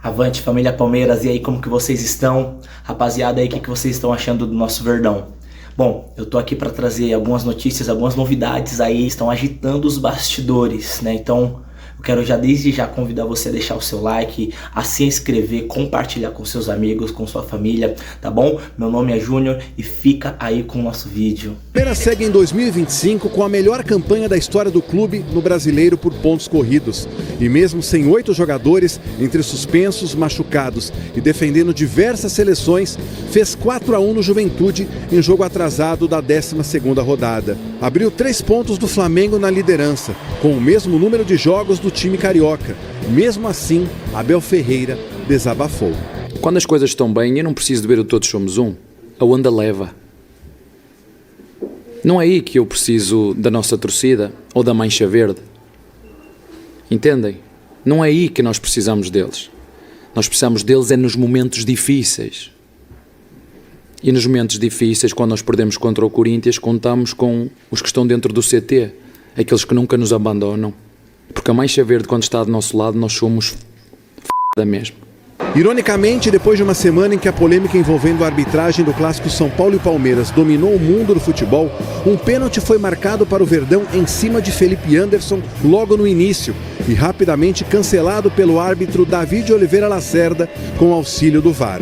Avante, família Palmeiras, e aí, como que vocês estão? Rapaziada, aí, o que vocês estão achando do nosso Verdão? Bom, eu tô aqui para trazer algumas notícias, algumas novidades aí, estão agitando os bastidores, né? Então, eu quero desde já convidar você a deixar o seu like, a se inscrever, compartilhar com seus amigos, com sua família, tá bom? Meu nome é Júnior e fica aí com o nosso vídeo. Palmeiras segue em 2025 com a melhor campanha da história do clube no Brasileiro por pontos corridos. E mesmo sem 8 jogadores, entre suspensos, machucados e defendendo diversas seleções, fez 4-1 no Juventude em jogo atrasado da 12ª rodada. Abriu 3 pontos do Flamengo na liderança, com o mesmo número de jogos do time carioca. Mesmo assim, Abel Ferreira desabafou. Quando as coisas estão bem, eu não preciso de ver o Todos Somos Um. A onda leva. Não é aí que eu preciso da nossa torcida ou da mancha verde. Entendem? Não é aí que nós precisamos deles. Nós precisamos deles é nos momentos difíceis. E nos momentos difíceis, quando nós perdemos contra o Corinthians, contamos com os que estão dentro do CT, aqueles que nunca nos abandonam. Porque a mancha verde, quando está do nosso lado, nós somos da mesma. Ironicamente, depois de uma semana em que a polêmica envolvendo a arbitragem do clássico São Paulo e Palmeiras dominou o mundo do futebol, um pênalti foi marcado para o Verdão em cima de Felipe Anderson logo no início e rapidamente cancelado pelo árbitro David Oliveira Lacerda com auxílio do VAR.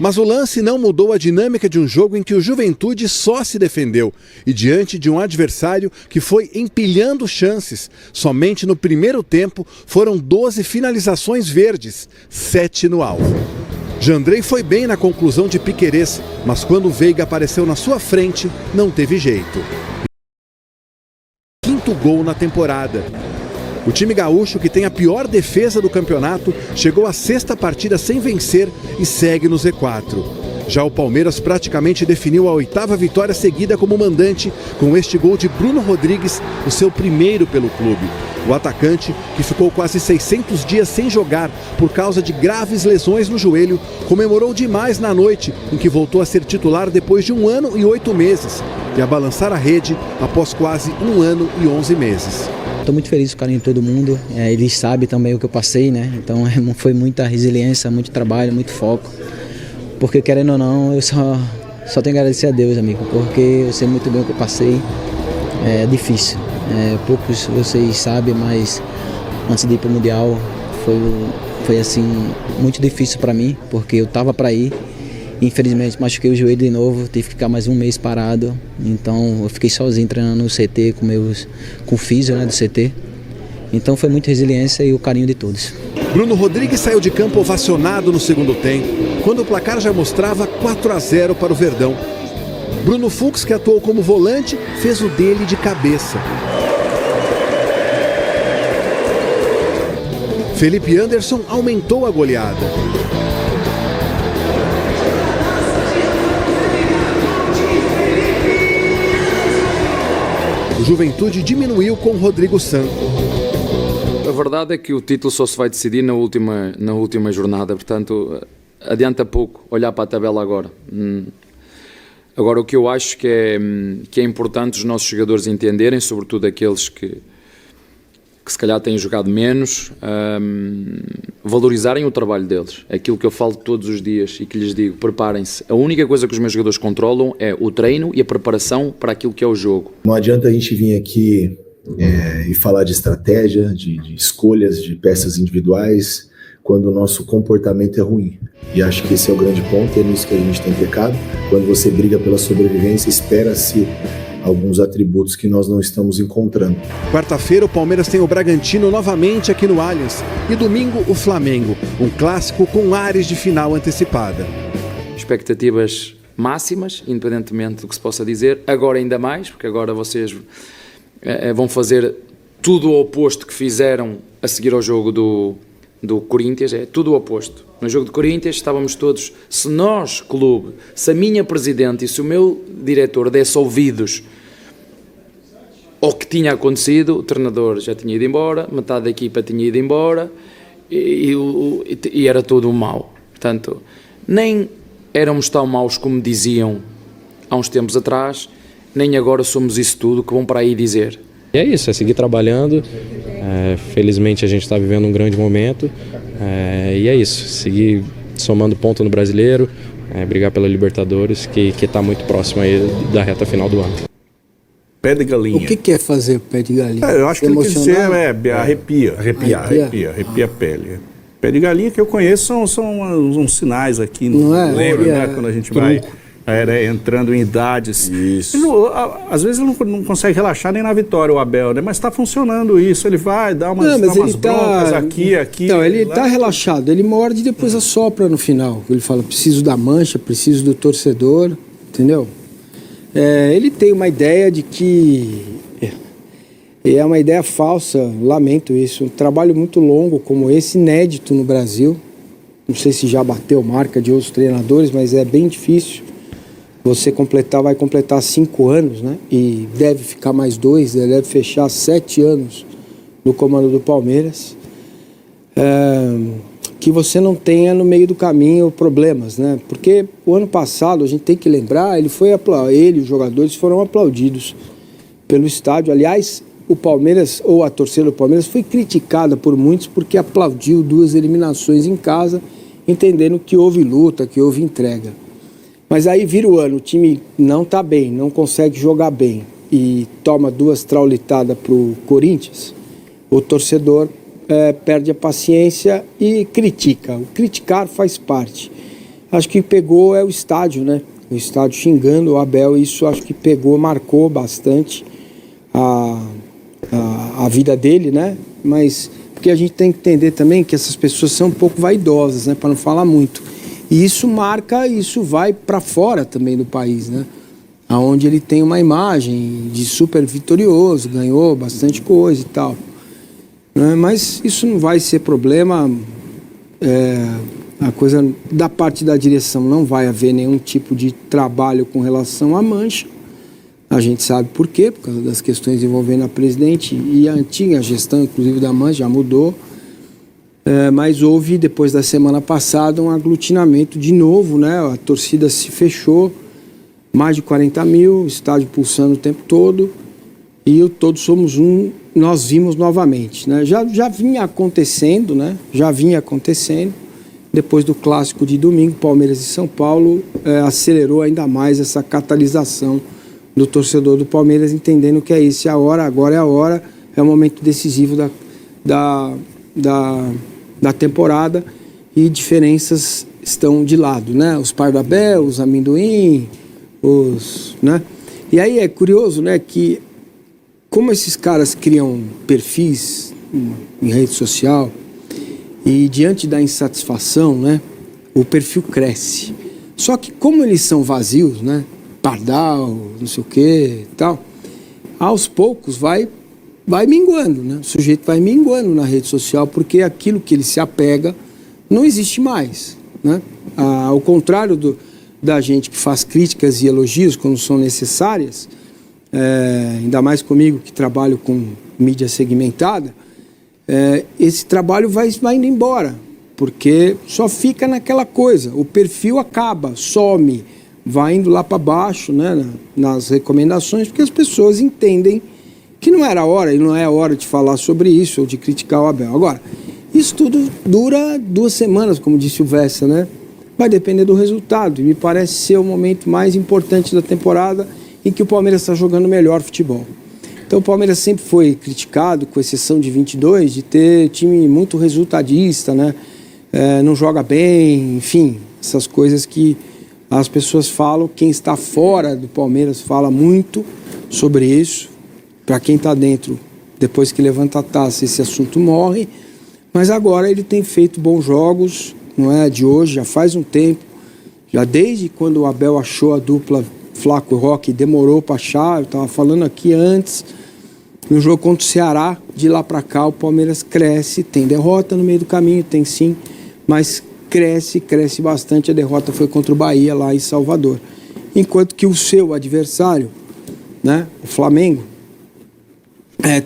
Mas o lance não mudou a dinâmica de um jogo em que o Juventude só se defendeu e diante de um adversário que foi empilhando chances. Somente no primeiro tempo foram 12 finalizações verdes, 7 no alvo. Jandrei foi bem na conclusão de Piquerez, mas quando o Veiga apareceu na sua frente, não teve jeito. 5º gol na temporada. O time gaúcho, que tem a pior defesa do campeonato, chegou à 6ª partida sem vencer e segue no Z4. Já o Palmeiras praticamente definiu a 8ª vitória seguida como mandante, com este gol de Bruno Rodrigues, o seu primeiro pelo clube. O atacante, que ficou quase 600 dias sem jogar por causa de graves lesões no joelho, comemorou demais na noite em que voltou a ser titular depois de 1 ano e 8 meses e a balançar a rede após quase 1 ano e 11 meses. Estou muito feliz com o carinho de todo mundo, eles sabem também o que eu passei, né? Então foi muita resiliência, muito trabalho, muito foco. Porque querendo ou não, eu só tenho que agradecer a Deus, amigo, porque eu sei muito bem o que eu passei, é difícil. Poucos vocês sabem, mas antes de ir para o Mundial foi assim, muito difícil para mim, porque eu estava para ir. Infelizmente machuquei o joelho de novo, tive que ficar mais 1 mês parado, então eu fiquei sozinho treinando no CT com o físio, né, do CT. Então foi muita resiliência e o carinho de todos. Bruno Rodrigues saiu de campo ovacionado no segundo tempo, quando o placar já mostrava 4-0 para o Verdão. Bruno Fux, que atuou como volante, fez o dele de cabeça. Felipe Anderson aumentou a goleada. O Juventude diminuiu com Rodrigo Santos. A verdade é que o título só se vai decidir na última jornada, portanto, adianta pouco olhar para a tabela agora. Agora, o que eu acho que é importante os nossos jogadores entenderem, sobretudo aqueles que se calhar têm jogado menos, valorizarem o trabalho deles. É aquilo que eu falo todos os dias e que lhes digo, preparem-se. A única coisa que os meus jogadores controlam é o treino e a preparação para aquilo que é o jogo. Não adianta a gente vir aqui e falar de estratégia, de escolhas, de peças individuais, quando o nosso comportamento é ruim. E acho que esse é o grande ponto, é nisso que a gente tem pecado. Quando você briga pela sobrevivência, espera-se alguns atributos que nós não estamos encontrando. Quarta-feira o Palmeiras tem o Bragantino novamente aqui no Allianz e domingo o Flamengo, um clássico com ares de final antecipada. Expectativas máximas, independentemente do que se possa dizer, agora ainda mais, porque agora vocês vão fazer tudo o oposto que fizeram a seguir ao jogo do Corinthians, é tudo o oposto. No jogo do Corinthians estávamos todos, se nós, clube, se a minha presidente e se o meu diretor desse ouvidos ao que tinha acontecido, o treinador já tinha ido embora, metade da equipa tinha ido embora e era tudo mau. Portanto, nem éramos tão maus como diziam há uns tempos atrás, nem agora somos isso tudo que vão para aí dizer. E é isso, é seguir trabalhando. Felizmente a gente está vivendo um grande momento E é isso, seguir somando ponto no Brasileiro, brigar pela Libertadores, que está muito próximo aí da reta final do ano. Pé de galinha. O que é fazer pé de galinha? Eu acho que ele quis dizer arrepia a pele. Pé de galinha que eu conheço são uns sinais aqui, lembra, né? Quando a gente vai entrando em idades. Isso. Às vezes ele não consegue relaxar nem na vitória, o Abel, né? Mas está funcionando isso, ele vai dar umas broncas aqui. Então, ele está relaxado, ele morde e depois assopra no final. Ele fala, preciso da mancha, preciso do torcedor, entendeu? Ele tem uma ideia de que... É uma ideia falsa, lamento isso. Um trabalho muito longo como esse, inédito no Brasil. Não sei se já bateu marca de outros treinadores, mas é bem difícil. Você vai completar 5 anos, né? E deve ficar mais 2, deve fechar 7 anos no comando do Palmeiras. Que você não tenha no meio do caminho problemas, né? Porque o ano passado, a gente tem que lembrar, ele e os jogadores foram aplaudidos pelo estádio. Aliás, o Palmeiras, ou a torcida do Palmeiras, foi criticada por muitos porque aplaudiu 2 eliminações em casa, entendendo que houve luta, que houve entrega. Mas aí vira o ano, o time não está bem, não consegue jogar bem e toma 2 traulitadas para o Corinthians, o torcedor perde a paciência e critica. O criticar faz parte. Acho que pegou o estádio, né? O estádio xingando o Abel, isso acho que marcou bastante a vida dele, né? Mas porque a gente tem que entender também que essas pessoas são um pouco vaidosas, né? Para não falar muito. E isso vai para fora também do país, né? Onde ele tem uma imagem de super vitorioso, ganhou bastante coisa e tal. Né? Mas isso não vai ser problema. A coisa da parte da direção não vai haver nenhum tipo de trabalho com relação à mancha. A gente sabe por quê, por causa das questões envolvendo a presidente e a antiga gestão, inclusive da mancha, já mudou. Mas houve, depois da semana passada, um aglutinamento de novo, né? A torcida se fechou, mais de 40 mil, estádio pulsando o tempo todo, e o Todos Somos Um, nós vimos novamente, né? Já vinha acontecendo, né? Depois do clássico de domingo, Palmeiras e São Paulo, acelerou ainda mais essa catalisação do torcedor do Palmeiras, entendendo que é isso, agora é a hora, é o momento decisivo da temporada, e diferenças estão de lado, né? Os Pardabel, os amendoim, né? E aí é curioso, né, que como esses caras criam perfis em rede social e diante da insatisfação, né, o perfil cresce. Só que como eles são vazios, né, Pardal, não sei o que e tal, aos poucos vai minguando, né? O sujeito vai minguando na rede social porque aquilo que ele se apega não existe mais, né? Ao contrário da gente que faz críticas e elogios quando são necessárias, ainda mais comigo que trabalho com mídia segmentada, esse trabalho vai indo embora, porque só fica naquela coisa, o perfil acaba, some, vai indo lá para baixo, né, nas recomendações, porque as pessoas entendem que não era hora, e não é hora de falar sobre isso ou de criticar o Abel. Agora, isso tudo dura 2 semanas, como disse o Vessa, né? Vai depender do resultado, e me parece ser o momento mais importante da temporada em que o Palmeiras está jogando melhor futebol. Então o Palmeiras sempre foi criticado, com exceção de 22, de ter time muito resultadista, né? Não joga bem, enfim, essas coisas que as pessoas falam. Quem está fora do Palmeiras fala muito sobre isso. Para quem está dentro, depois que levanta a taça, esse assunto morre. Mas agora ele tem feito bons jogos, não é de hoje, já faz um tempo. Já desde quando o Abel achou a dupla Flaco e Roque, demorou para achar, eu estava falando aqui antes. No jogo contra o Ceará, de lá para cá, o Palmeiras cresce, tem derrota no meio do caminho, tem sim, mas cresce bastante. A derrota foi contra o Bahia, lá em Salvador. Enquanto que o seu adversário, né, o Flamengo,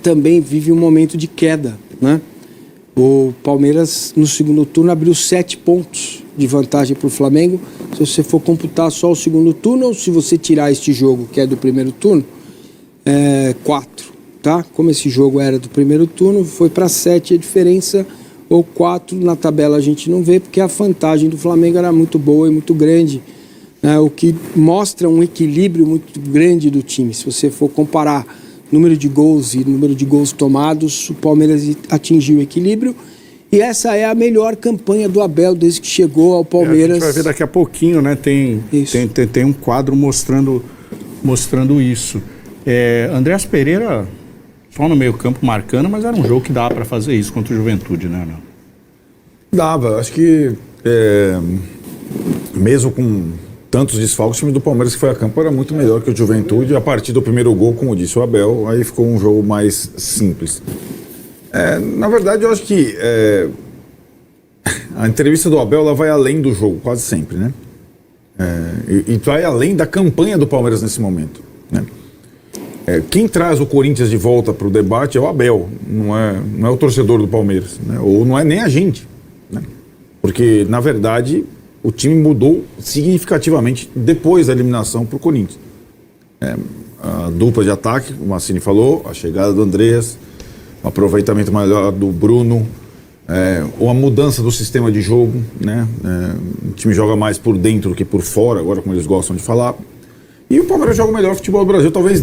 também vive um momento de queda, né? O Palmeiras, no segundo turno, abriu 7 pontos de vantagem para o Flamengo. Se você for computar só o segundo turno, ou se você tirar este jogo, que é do primeiro turno, 4, tá? Como esse jogo era do primeiro turno, foi para 7. A diferença ou 4 na tabela a gente não vê, porque a vantagem do Flamengo era muito boa e muito grande, né? O que mostra um equilíbrio muito grande do time. Se você for comparar número de gols e número de gols tomados, o Palmeiras atingiu o equilíbrio. E essa é a melhor campanha do Abel desde que chegou ao Palmeiras. A gente vai ver daqui a pouquinho, né? Tem um quadro mostrando isso. Andreas Pereira só no meio campo marcando, mas era um jogo que dava para fazer isso contra o Juventude, né? Não? Dava. Acho que mesmo com tantos desfalques, o time do Palmeiras que foi a campo era muito melhor que o Juventude. A partir do primeiro gol, como disse o Abel, aí ficou um jogo mais simples. Na verdade, eu acho que a entrevista do Abel ela vai além do jogo, quase sempre, né? E vai além da campanha do Palmeiras nesse momento, né? Quem traz o Corinthians de volta para o debate é o Abel, não é o torcedor do Palmeiras, né? Ou não é nem a gente, né? Porque, na verdade, o time mudou significativamente depois da eliminação para o Corinthians. A dupla de ataque, o Massini falou, a chegada do Andreas, o aproveitamento melhor do Bruno, ou a mudança do sistema de jogo, né? O time joga mais por dentro do que por fora, agora como eles gostam de falar. E o Palmeiras joga o melhor futebol do Brasil, talvez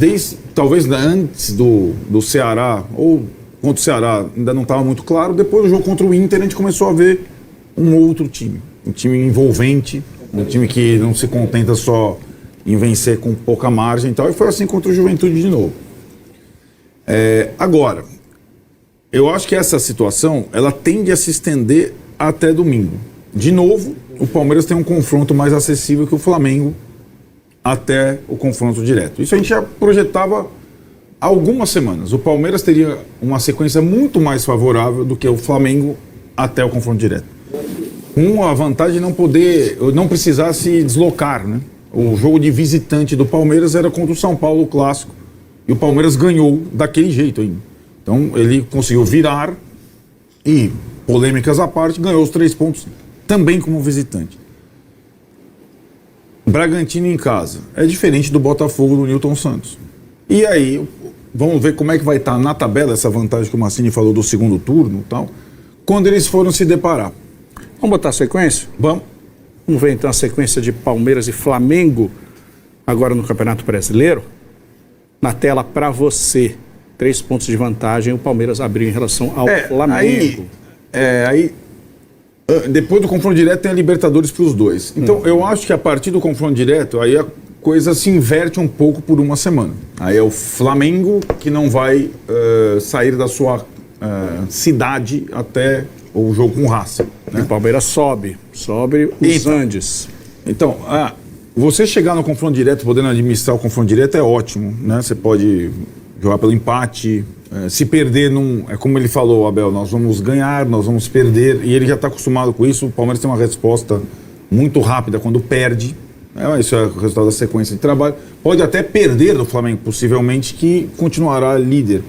antes do Ceará, ou contra o Ceará ainda não estava muito claro. Depois do jogo contra o Inter a gente começou a ver um outro time, um time envolvente, um time que não se contenta só em vencer com pouca margem e tal, e foi assim contra o Juventude de novo. Agora, eu acho que essa situação ela tende a se estender até domingo. De novo, o Palmeiras tem um confronto mais acessível que o Flamengo até o confronto direto. Isso a gente já projetava há algumas semanas. O Palmeiras teria uma sequência muito mais favorável do que o Flamengo até o confronto direto. Com a vantagem de não precisar se deslocar, né? O jogo de visitante do Palmeiras era contra o São Paulo, o clássico, e o Palmeiras ganhou daquele jeito ainda. Então ele conseguiu virar e, polêmicas à parte, ganhou os 3 pontos também como visitante. Bragantino em casa é diferente do Botafogo do Nilton Santos. E aí, vamos ver como é que vai estar na tabela essa vantagem que o Massini falou do segundo turno e tal, quando eles foram se deparar. Vamos botar a sequência? Vamos. Vamos ver então a sequência de Palmeiras e Flamengo agora no Campeonato Brasileiro. Na tela para você, 3 pontos de vantagem o Palmeiras abriu em relação ao Flamengo. Aí depois do confronto direto tem a Libertadores para os dois. Então eu acho que a partir do confronto direto aí a coisa se inverte um pouco por uma semana. Aí é o Flamengo que não vai sair da sua cidade até o jogo com o Racing, né? O Palmeiras sobe os Andes. Então, você chegar no confronto direto, podendo administrar o confronto direto é ótimo, né? Você pode jogar pelo empate, se perder é como ele falou, Abel, nós vamos ganhar, nós vamos perder, e ele já está acostumado com isso. O Palmeiras tem uma resposta muito rápida quando perde, isso é o resultado da sequência de trabalho. Pode até perder do Flamengo, possivelmente, que continuará líder.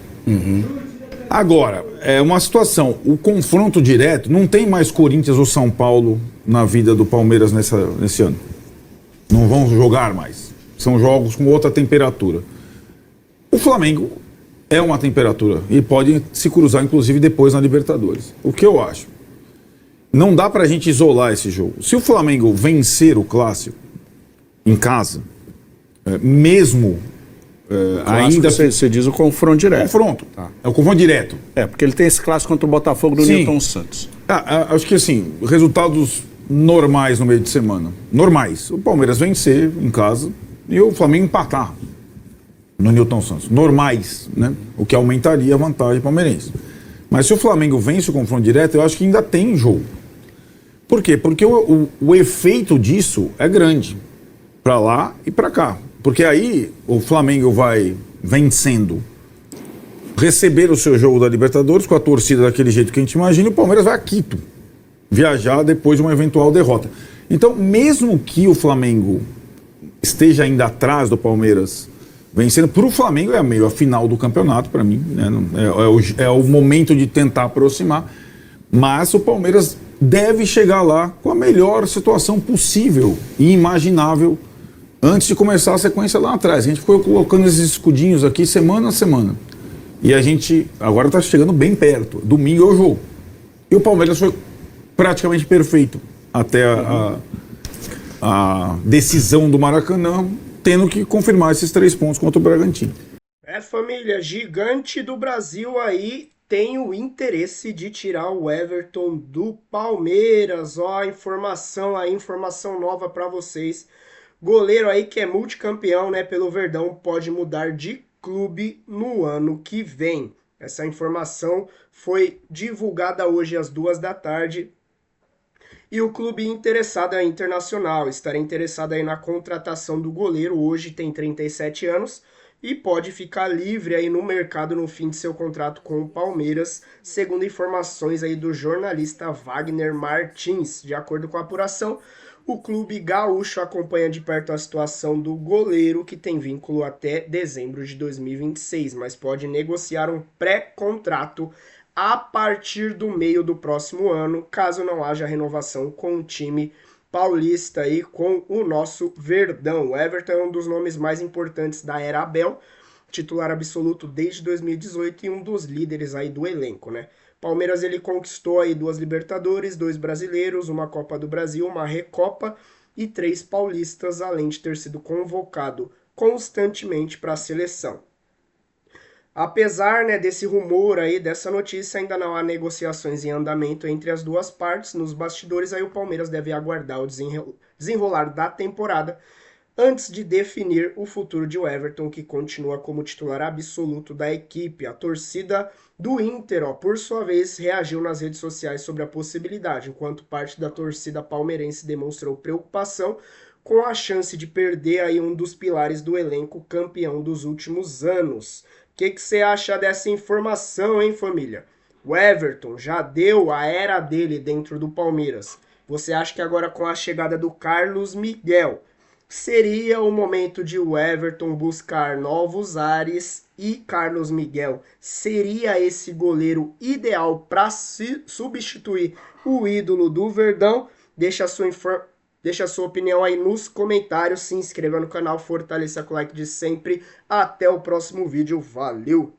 Agora, é uma situação, o confronto direto, não tem mais Corinthians ou São Paulo na vida do Palmeiras nesse ano. Não vão jogar mais. São jogos com outra temperatura. O Flamengo é uma temperatura e pode se cruzar, inclusive, depois na Libertadores. O que eu acho? Não dá pra gente isolar esse jogo. Se o Flamengo vencer o Clássico em casa, mesmo... ainda você diz o confronto direto. Confronto. Tá. É o confronto direto. Porque ele tem esse clássico contra o Botafogo do Nilton Santos. Acho que assim, resultados normais no meio de semana. Normais. O Palmeiras vencer em casa e o Flamengo empatar no Nilton Santos. Normais, né? O que aumentaria a vantagem palmeirense. Mas se o Flamengo vence o confronto direto, eu acho que ainda tem jogo. Por quê? Porque o efeito disso é grande. Pra lá e pra cá. Porque aí o Flamengo vai vencendo, receber o seu jogo da Libertadores com a torcida daquele jeito que a gente imagina, e o Palmeiras vai a Quito viajar depois de uma eventual derrota. Então, mesmo que o Flamengo esteja ainda atrás do Palmeiras vencendo, para o Flamengo é meio a final do campeonato, para mim, né? É o momento de tentar aproximar, mas o Palmeiras deve chegar lá com a melhor situação possível e imaginável antes de começar a sequência lá atrás. A gente ficou colocando esses escudinhos aqui semana a semana. E a gente agora está chegando bem perto. Domingo é o jogo. E o Palmeiras foi praticamente perfeito até a decisão do Maracanã, tendo que confirmar esses 3 pontos contra o Bragantino. Família, gigante do Brasil aí tem o interesse de tirar o Everton do Palmeiras. Ó, informação aí, informação nova para vocês. Goleiro aí que é multicampeão, né, pelo Verdão, pode mudar de clube no ano que vem. Essa informação foi divulgada hoje às 2 da tarde. E o clube interessado é Internacional, estaria interessado aí na contratação do goleiro, hoje tem 37 anos e pode ficar livre aí no mercado no fim de seu contrato com o Palmeiras, segundo informações aí do jornalista Wagner Martins. De acordo com a apuração, o clube gaúcho acompanha de perto a situação do goleiro, que tem vínculo até dezembro de 2026, mas pode negociar um pré-contrato a partir do meio do próximo ano, caso não haja renovação com o time paulista e com o nosso Verdão. O Everton é um dos nomes mais importantes da era Abel, titular absoluto desde 2018 e um dos líderes aí do elenco, né? Palmeiras ele conquistou aí 2 Libertadores, 2 brasileiros, uma Copa do Brasil, uma Recopa e 3 paulistas, além de ter sido convocado constantemente para a seleção. Apesar, né, desse rumor aí, dessa notícia, ainda não há negociações em andamento entre as duas partes. Nos bastidores aí o Palmeiras deve aguardar o desenrolar da temporada antes de definir o futuro de Everton, que continua como titular absoluto da equipe. A torcida do Inter, ó, por sua vez, reagiu nas redes sociais sobre a possibilidade, enquanto parte da torcida palmeirense demonstrou preocupação com a chance de perder aí um dos pilares do elenco campeão dos últimos anos. O que você acha dessa informação, hein, família? O Everton já deu a era dele dentro do Palmeiras. Você acha que agora com a chegada do Carlos Miguel seria o momento de o Everton buscar novos ares e Carlos Miguel seria esse goleiro ideal para substituir o ídolo do Verdão? Deixa a sua opinião aí nos comentários, se inscreva no canal, fortaleça com o like de sempre. Até o próximo vídeo, valeu!